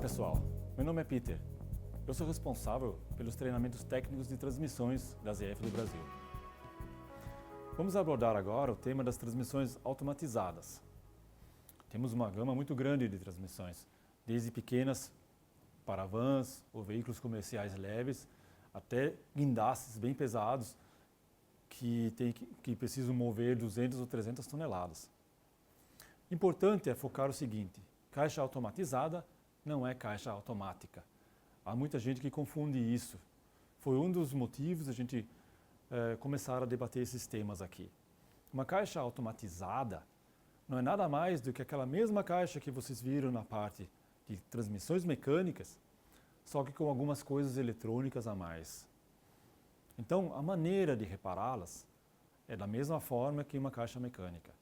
pessoal, meu nome é Peter. Eu sou responsável pelos treinamentos técnicos de transmissões da ZF do Brasil. Vamos abordar agora o tema das transmissões automatizadas. Temos uma gama muito grande de transmissões, desde pequenas para vans ou veículos comerciais leves, até guindastes bem pesados que precisam mover 200 ou 300 toneladas. Importante é focar o seguinte: caixa automatizada não é caixa automática. Há muita gente que confunde isso. Foi um dos motivos a gente começar a debater esses temas aqui. Uma caixa automatizada não é nada mais do que aquela mesma caixa que vocês viram na parte de transmissões mecânicas, só que com algumas coisas eletrônicas a mais. Então, a maneira de repará-las é da mesma forma que uma caixa mecânica.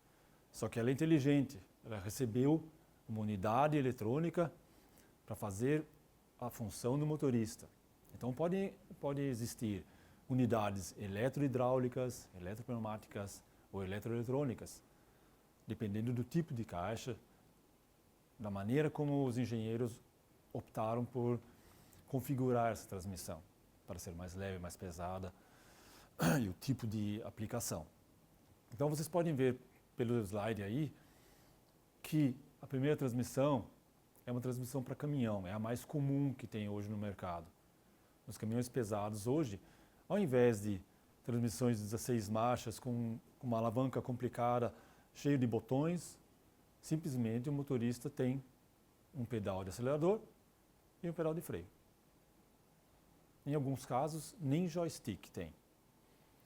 Só que ela é inteligente, ela recebeu uma unidade eletrônica para fazer a função do motorista. Então pode existir unidades eletrohidráulicas, eletropneumáticas ou eletroeletrônicas, dependendo do tipo de caixa, da maneira como os engenheiros optaram por configurar essa transmissão, para ser mais leve, mais pesada, e o tipo de aplicação. Então vocês podem ver pelo slide aí que a primeira transmissão é uma transmissão para caminhão, é a mais comum que tem hoje no mercado. Nos caminhões pesados hoje, ao invés de transmissões de 16 marchas com uma alavanca complicada, cheio de botões, simplesmente o motorista tem um pedal de acelerador e um pedal de freio. Em alguns casos, nem joystick tem.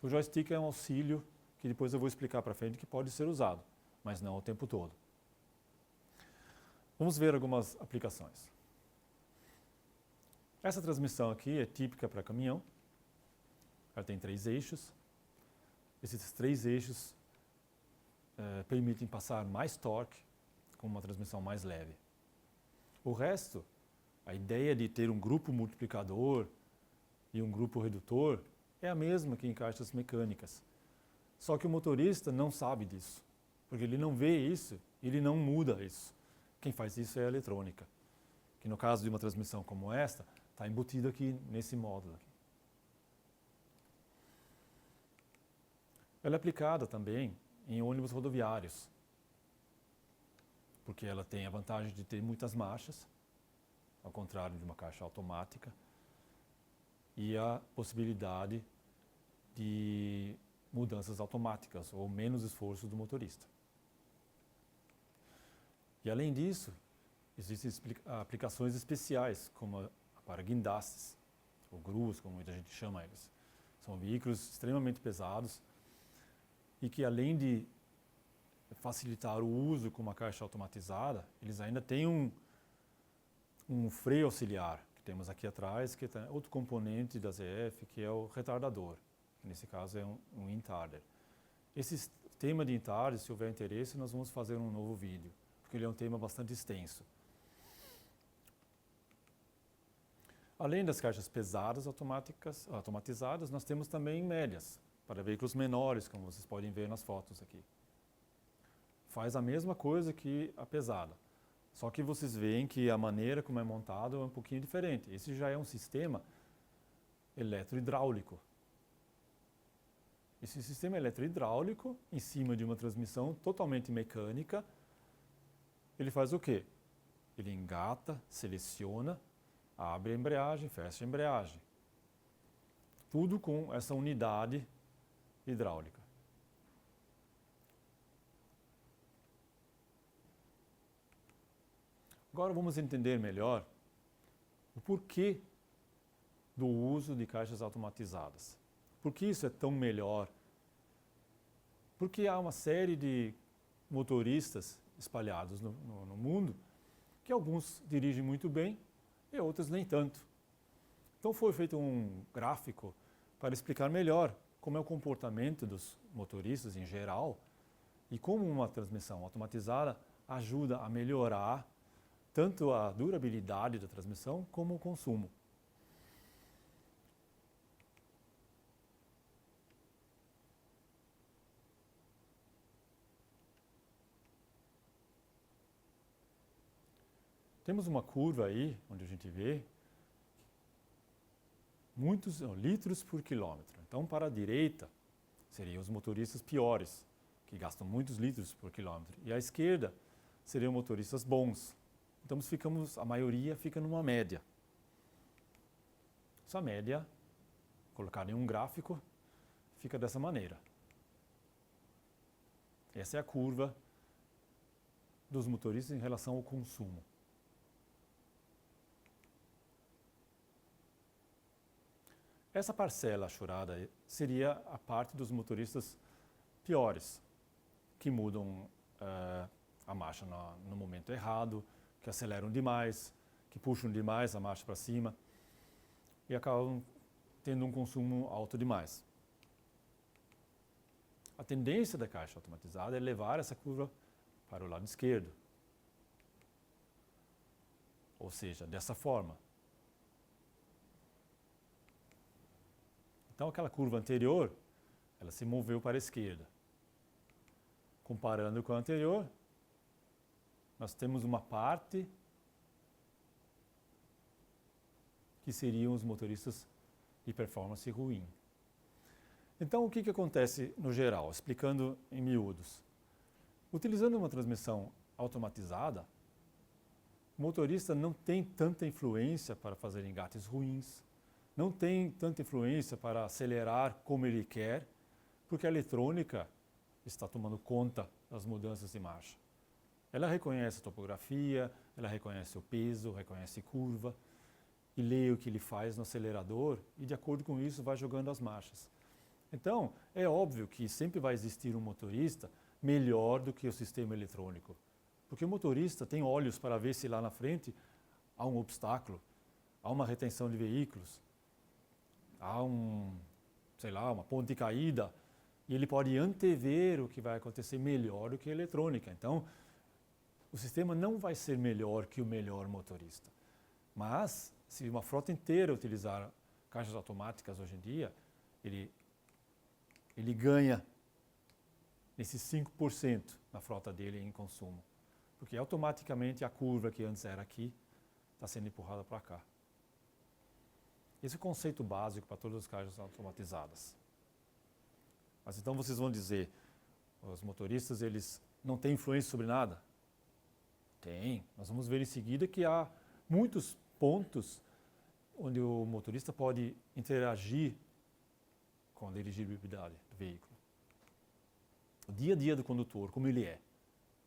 O joystick é um auxílio que depois eu vou explicar para frente que pode ser usado, mas não o tempo todo. Vamos ver algumas aplicações. Essa transmissão aqui é típica para caminhão. Ela tem 3 eixos. Esses 3 eixos permitem passar mais torque com uma transmissão mais leve. O resto, a ideia de ter um grupo multiplicador e um grupo redutor é a mesma que em caixas mecânicas. Só que o motorista não sabe disso, porque ele não vê isso, ele não muda isso. Quem faz isso é a eletrônica, que no caso de uma transmissão como esta, está embutido aqui nesse módulo aqui. Ela é aplicada também em ônibus rodoviários, porque ela tem a vantagem de ter muitas marchas, ao contrário de uma caixa automática, e a possibilidade de mudanças automáticas ou menos esforço do motorista. E além disso, existem aplicações especiais, como para guindastes, ou gruas, como muita gente chama eles. São veículos extremamente pesados e que, além de facilitar o uso com uma caixa automatizada, eles ainda têm um freio auxiliar, que temos aqui atrás, que é outro componente da ZF, que é o retardador. Nesse caso é um intarder. Esse tema de intarder, se houver interesse, nós vamos fazer um novo vídeo, porque ele é um tema bastante extenso. Além das caixas pesadas automatizadas, nós temos também médias, para veículos menores, como vocês podem ver nas fotos aqui. Faz a mesma coisa que a pesada, só que vocês veem que a maneira como é montado é um pouquinho diferente. Esse já é um sistema eletrohidráulico. Esse sistema eletrohidráulico, em cima de uma transmissão totalmente mecânica, ele faz o quê? Ele engata, seleciona, abre a embreagem, fecha a embreagem. Tudo com essa unidade hidráulica. Agora vamos entender melhor o porquê do uso de caixas automatizadas. Por que isso é tão melhor? Porque há uma série de motoristas espalhados no mundo, que alguns dirigem muito bem e outros nem tanto. Então foi feito um gráfico para explicar melhor como é o comportamento dos motoristas em geral e como uma transmissão automatizada ajuda a melhorar tanto a durabilidade da transmissão como o consumo. Temos uma curva aí, onde a gente vê muitos litros por quilômetro. Então, para a direita, seriam os motoristas piores, que gastam muitos litros por quilômetro. E à esquerda, seriam motoristas bons. Então, a maioria fica numa média. Essa média, colocada em um gráfico, fica dessa maneira. Essa é a curva dos motoristas em relação ao consumo. Essa parcela achurada seria a parte dos motoristas piores, que mudam a marcha no momento errado, que aceleram demais, que puxam demais a marcha para cima e acabam tendo um consumo alto demais. A tendência da caixa automatizada é levar essa curva para o lado esquerdo. Ou seja, dessa forma. Então, aquela curva anterior, ela se moveu para a esquerda. Comparando com a anterior, nós temos uma parte que seriam os motoristas de performance ruim. Então, o que acontece no geral? Explicando em miúdos. Utilizando uma transmissão automatizada, o motorista não tem tanta influência para fazer engates ruins, não tem tanta influência para acelerar como ele quer, porque a eletrônica está tomando conta das mudanças de marcha. Ela reconhece a topografia, ela reconhece o peso, reconhece curva e lê o que ele faz no acelerador e, de acordo com isso, vai jogando as marchas. Então, é óbvio que sempre vai existir um motorista melhor do que o sistema eletrônico, porque o motorista tem olhos para ver se lá na frente há um obstáculo, há uma retenção de veículos, há uma ponte caída, e ele pode antever o que vai acontecer melhor do que a eletrônica. Então, o sistema não vai ser melhor que o melhor motorista. Mas, se uma frota inteira utilizar caixas automáticas hoje em dia, ele ganha esses 5% na frota dele em consumo. Porque automaticamente a curva que antes era aqui está sendo empurrada para cá. Esse é o conceito básico para todas as caixas automatizadas. Mas então vocês vão dizer, os motoristas eles não têm influência sobre nada? Tem. Nós vamos ver em seguida que há muitos pontos onde o motorista pode interagir com a dirigibilidade do veículo. O dia a dia do condutor, como ele é,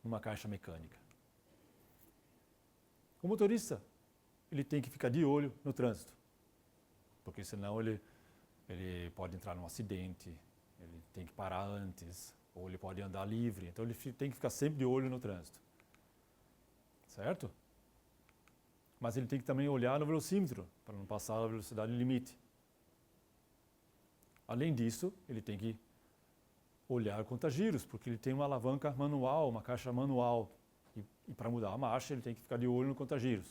numa caixa mecânica. O motorista, ele tem que ficar de olho no trânsito, porque senão ele pode entrar num acidente, ele tem que parar antes, ou ele pode andar livre, então ele tem que ficar sempre de olho no trânsito. Certo? Mas ele tem que também olhar no velocímetro, para não passar a velocidade limite. Além disso, ele tem que olhar contagiros, porque ele tem uma alavanca manual, uma caixa manual. E para mudar a marcha, ele tem que ficar de olho no contagiros.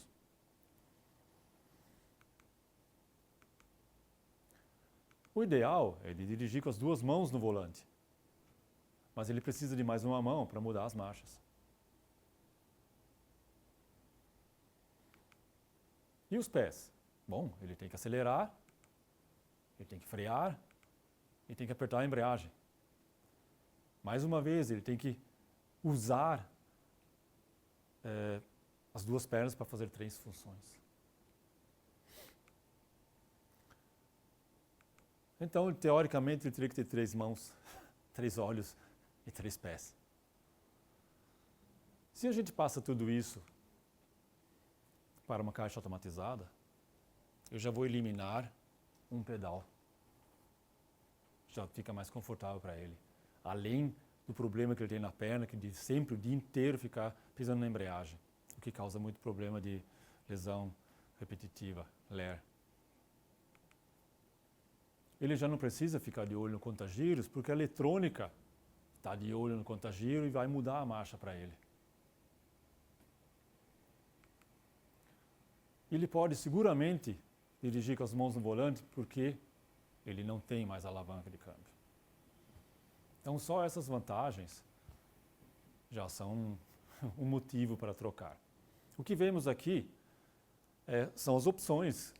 O ideal é ele dirigir com as duas mãos no volante. Mas ele precisa de mais uma mão para mudar as marchas. E os pés? Bom, ele tem que acelerar, ele tem que frear, ele tem que apertar a embreagem. Mais uma vez, ele tem que usar as duas pernas para fazer 3 funções. Então, teoricamente, ele teria que ter 3 mãos, 3 olhos e 3 pés. Se a gente passa tudo isso para uma caixa automatizada, eu já vou eliminar um pedal. Já fica mais confortável para ele. Além do problema que ele tem na perna, que de sempre, o dia inteiro, ficar pisando na embreagem, o que causa muito problema de lesão repetitiva, LER. Ele já não precisa ficar de olho no contagiros, porque a eletrônica está de olho no contagiro e vai mudar a marcha para ele. Ele pode seguramente dirigir com as mãos no volante, porque ele não tem mais alavanca de câmbio. Então, só essas vantagens já são um motivo para trocar. O que vemos aqui são as opções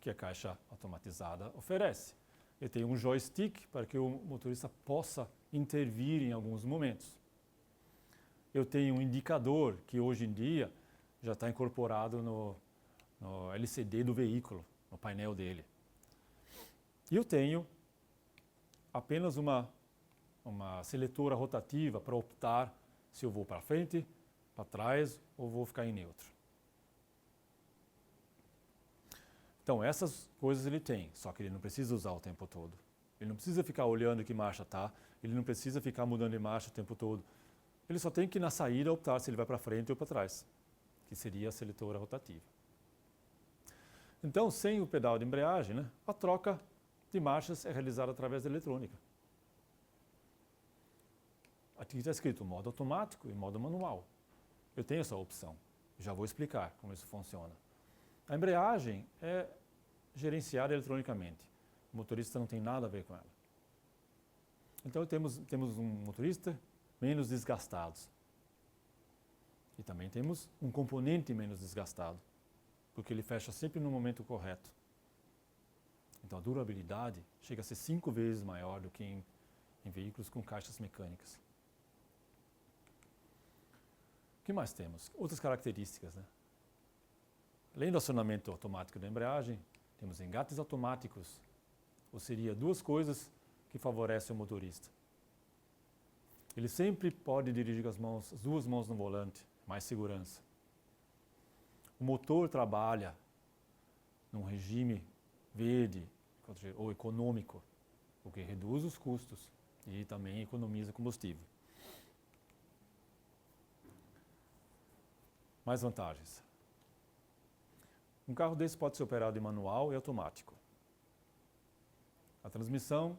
que a caixa automatizada oferece. Eu tenho um joystick para que o motorista possa intervir em alguns momentos. Eu tenho um indicador que hoje em dia já está incorporado no LCD do veículo, no painel dele. E eu tenho apenas uma seletora rotativa para optar se eu vou para frente, para trás ou vou ficar em neutro. Então essas coisas ele tem, só que ele não precisa usar o tempo todo. Ele não precisa ficar olhando que marcha está, ele não precisa ficar mudando de marcha o tempo todo. Ele só tem que na saída optar se ele vai para frente ou para trás, que seria a seletora rotativa. Então, sem o pedal de embreagem, a troca de marchas é realizada através da eletrônica. Aqui está escrito modo automático e modo manual. Eu tenho essa opção. Já vou explicar como isso funciona. A embreagem é gerenciada eletronicamente. O motorista não tem nada a ver com ela. Então temos um motorista menos desgastado. E também temos um componente menos desgastado, porque ele fecha sempre no momento correto. Então a durabilidade chega a ser 5 vezes maior do que em veículos com caixas mecânicas. O que mais temos? Outras características, Além do acionamento automático da embreagem, temos engates automáticos, ou seria duas coisas que favorecem o motorista. Ele sempre pode dirigir as duas mãos no volante, mais segurança. O motor trabalha num regime verde ou econômico, o que reduz os custos e também economiza combustível. Mais vantagens. Um carro desse pode ser operado em manual e automático. A transmissão,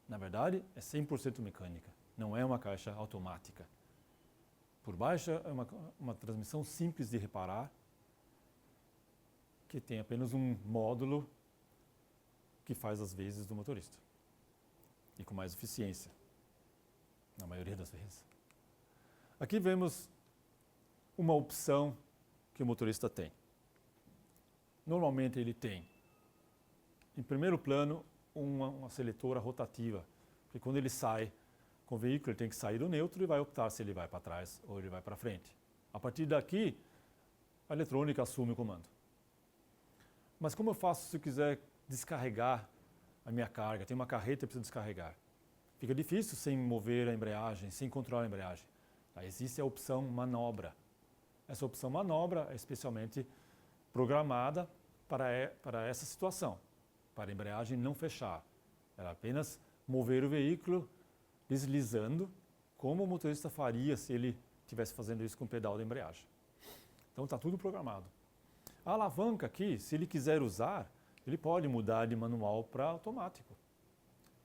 na verdade, é 100% mecânica, não é uma caixa automática. Por baixo é uma transmissão simples de reparar, que tem apenas um módulo que faz as vezes do motorista. E com mais eficiência, na maioria das vezes. Aqui vemos uma opção que o motorista tem. Normalmente ele tem, em primeiro plano, uma seletora rotativa, porque quando ele sai com o veículo, ele tem que sair do neutro e vai optar se ele vai para trás ou ele vai para frente. A partir daqui, a eletrônica assume o comando. Mas como eu faço se eu quiser descarregar a minha carga? Tem uma carreta e preciso descarregar. Fica difícil sem mover a embreagem, sem controlar a embreagem. Aí existe a opção manobra. Essa opção manobra é especialmente programada para essa situação, para a embreagem não fechar. Ela apenas mover o veículo deslizando, como o motorista faria se ele estivesse fazendo isso com o pedal da embreagem. Então está tudo programado. A alavanca aqui, se ele quiser usar, ele pode mudar de manual para automático.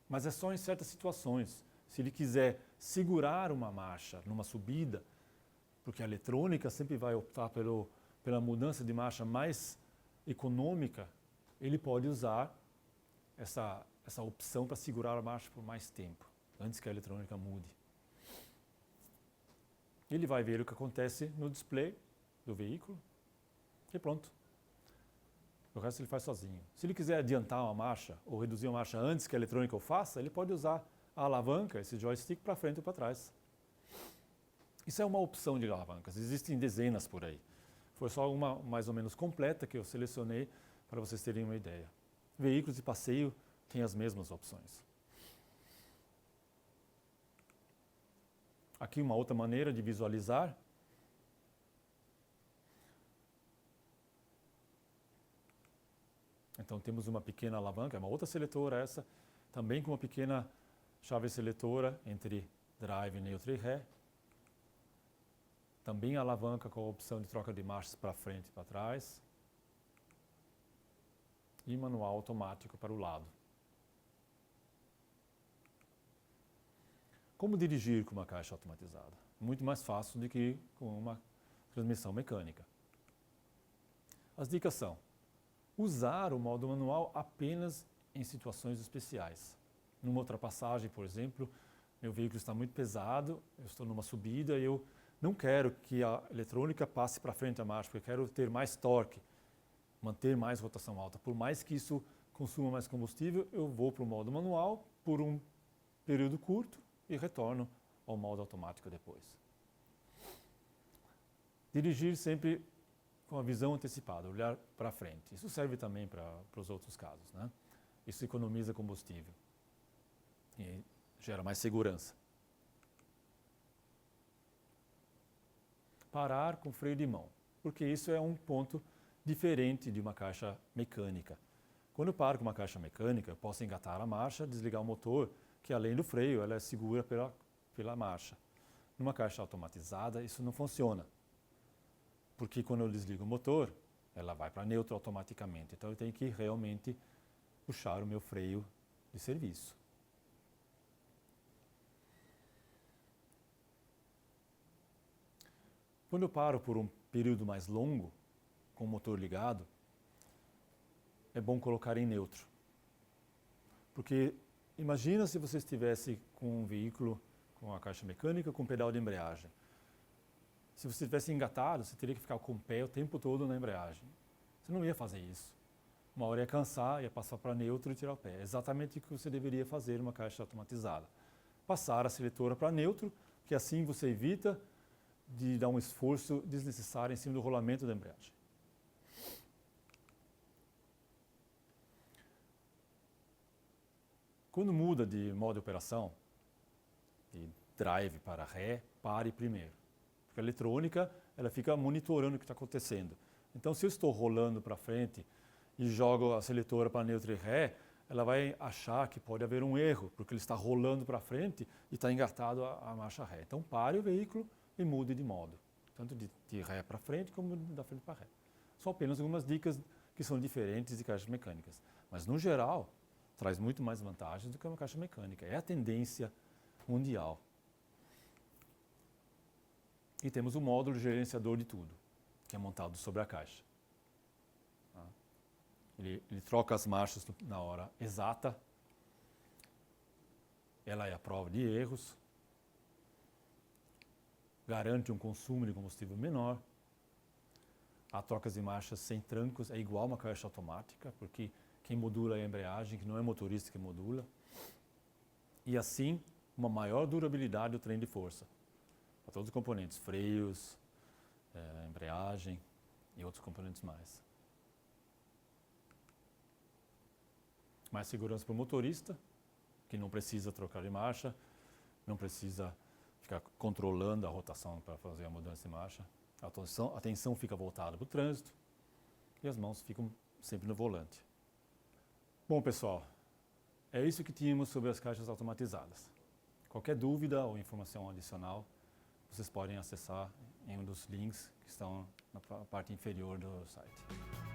Mas é só em certas situações. Se ele quiser segurar uma marcha numa subida, porque a eletrônica sempre vai optar pela mudança de marcha mais econômica, ele pode usar essa opção para segurar a marcha por mais tempo, antes que a eletrônica mude. Ele vai ver o que acontece no display do veículo e pronto. O resto ele faz sozinho. Se ele quiser adiantar uma marcha ou reduzir uma marcha antes que a eletrônica o faça, ele pode usar a alavanca, esse joystick, para frente ou para trás. Isso é uma opção de alavancas, existem dezenas por aí. Foi só uma mais ou menos completa que eu selecionei para vocês terem uma ideia. Veículos de passeio têm as mesmas opções. Aqui uma outra maneira de visualizar. Então temos uma pequena alavanca, uma outra seletora essa, também com uma pequena chave seletora entre drive, neutro e ré. Também a alavanca com a opção de troca de marchas para frente e para trás. E manual automático para o lado. Como dirigir com uma caixa automatizada? Muito mais fácil do que com uma transmissão mecânica. As dicas são: usar o modo manual apenas em situações especiais. Numa ultrapassagem, por exemplo, meu veículo está muito pesado, eu estou numa subida e eu não quero que a eletrônica passe para frente a marcha, porque eu quero ter mais torque, manter mais rotação alta. Por mais que isso consuma mais combustível, eu vou para o modo manual por um período curto e retorno ao modo automático depois. Dirigir sempre com a visão antecipada, olhar para frente. Isso serve também para os outros casos, né? Isso economiza combustível e gera mais segurança. Parar com freio de mão, porque isso é um ponto diferente de uma caixa mecânica. Quando eu paro com uma caixa mecânica, eu posso engatar a marcha, desligar o motor, que além do freio, ela é segura pela marcha. Numa caixa automatizada, isso não funciona, porque quando eu desligo o motor, ela vai para neutro automaticamente. Então eu tenho que realmente puxar o meu freio de serviço. Quando eu paro por um período mais longo, com o motor ligado, é bom colocar em neutro. Porque imagina se você estivesse com um veículo com a caixa mecânica com pedal de embreagem. Se você tivesse engatado, você teria que ficar com o pé o tempo todo na embreagem. Você não ia fazer isso. Uma hora ia cansar, ia passar para neutro e tirar o pé. É exatamente o que você deveria fazer numa caixa automatizada. Passar a seletora para neutro, que assim você evita de dar um esforço desnecessário em cima do rolamento da embreagem. Quando muda de modo de operação, de drive para ré, pare primeiro. Porque a eletrônica, ela fica monitorando o que está acontecendo. Então, se eu estou rolando para frente e jogo a seletora para neutro e ré, ela vai achar que pode haver um erro, porque ele está rolando para frente e está engatado a marcha ré. Então, pare o veículo e mude de modo, tanto de ré para frente como da frente para ré. Só apenas algumas dicas que são diferentes de caixas mecânicas. Mas, no geral, traz muito mais vantagens do que uma caixa mecânica. É a tendência mundial. E temos o módulo gerenciador de tudo, que é montado sobre a caixa. Ele troca as marchas na hora exata. Ela é a prova de erros. Garante um consumo de combustível menor. A troca de marchas sem trancos é igual a uma caixa automática, porque quem modula é a embreagem, que não é o motorista que modula. E assim, uma maior durabilidade do trem de força. Para todos os componentes, freios, embreagem e outros componentes mais. Mais segurança para o motorista, que não precisa trocar de marcha, não precisa ficar controlando a rotação para fazer a mudança de marcha. A atenção fica voltada para o trânsito e as mãos ficam sempre no volante. Bom, pessoal, é isso que tínhamos sobre as caixas automatizadas. Qualquer dúvida ou informação adicional, vocês podem acessar em um dos links que estão na parte inferior do site.